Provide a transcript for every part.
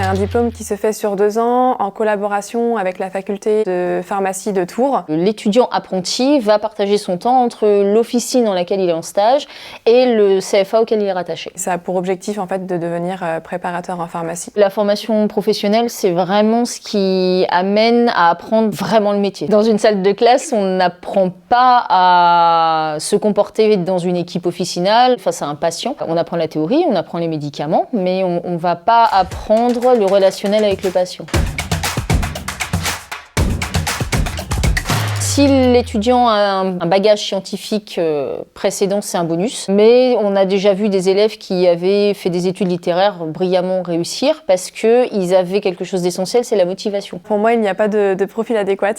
un diplôme qui se fait sur 2 ans en collaboration avec la faculté de pharmacie de Tours. L'étudiant apprenti va partager son temps entre l'officine dans laquelle il est en stage et le CFA auquel il est rattaché. Ça a pour objectif en fait de devenir préparateur en pharmacie. La formation professionnelle, c'est vraiment ce qui amène à apprendre vraiment le métier. Dans une salle de classe, on n'apprend pas à se comporter dans une équipe officinale face à un patient. On apprend la théorie, on apprend les médicaments, mais on ne va pas apprendre le relationnel avec le patient. Si l'étudiant a un bagage scientifique précédent, c'est un bonus. Mais on a déjà vu des élèves qui avaient fait des études littéraires brillamment réussir parce qu'ils avaient quelque chose d'essentiel, c'est la motivation. Pour moi, il n'y a pas de profil adéquat.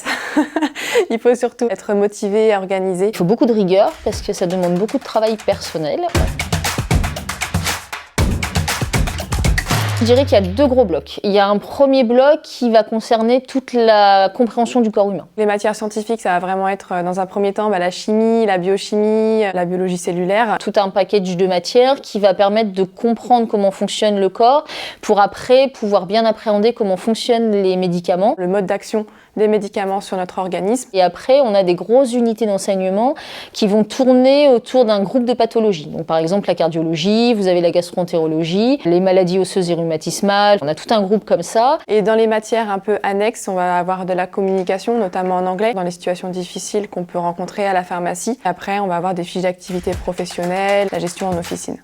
Il faut surtout être motivé, organisé. Il faut beaucoup de rigueur parce que ça demande beaucoup de travail personnel. Je dirais qu'il y a 2 gros blocs. Il y a un premier bloc qui va concerner toute la compréhension du corps humain. Les matières scientifiques, ça va vraiment être dans un premier temps la chimie, la biochimie, la biologie cellulaire. Tout un package de matières qui va permettre de comprendre comment fonctionne le corps pour après pouvoir bien appréhender comment fonctionnent les médicaments. Le mode d'action des médicaments sur notre organisme. Et après, on a des grosses unités d'enseignement qui vont tourner autour d'un groupe de pathologies. Donc, par exemple, la cardiologie, vous avez la gastroentérologie, les maladies osseuses et rhumatismales. On a tout un groupe comme ça. Et dans les matières un peu annexes, on va avoir de la communication, notamment en anglais, dans les situations difficiles qu'on peut rencontrer à la pharmacie. Après, on va avoir des fiches d'activité professionnelles, la gestion en officine.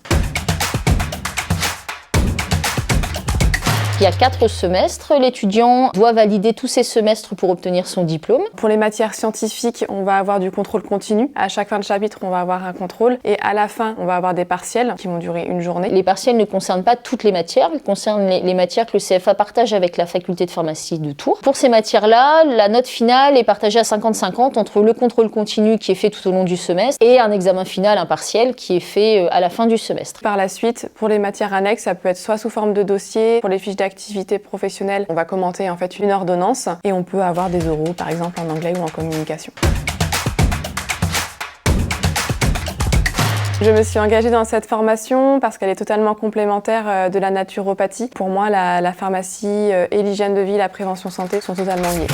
Il y a 4 semestres. L'étudiant doit valider tous ces semestres pour obtenir son diplôme. Pour les matières scientifiques, on va avoir du contrôle continu. À chaque fin de chapitre, on va avoir un contrôle. Et à la fin, on va avoir des partiels qui vont durer une journée. Les partiels ne concernent pas toutes les matières. Ils concernent les matières que le CFA partage avec la faculté de pharmacie de Tours. Pour ces matières-là, la note finale est partagée à 50-50 entre le contrôle continu qui est fait tout au long du semestre et un examen final, un partiel, qui est fait à la fin du semestre. Par la suite, pour les matières annexes, ça peut être soit sous forme de dossier. Pour les fiches d'activité professionnelle, on va commenter en fait une ordonnance et on peut avoir des oraux, par exemple en anglais ou en communication. Je me suis engagée dans cette formation parce qu'elle est totalement complémentaire de la naturopathie. Pour moi, la pharmacie et l'hygiène de vie, la prévention santé sont totalement liées.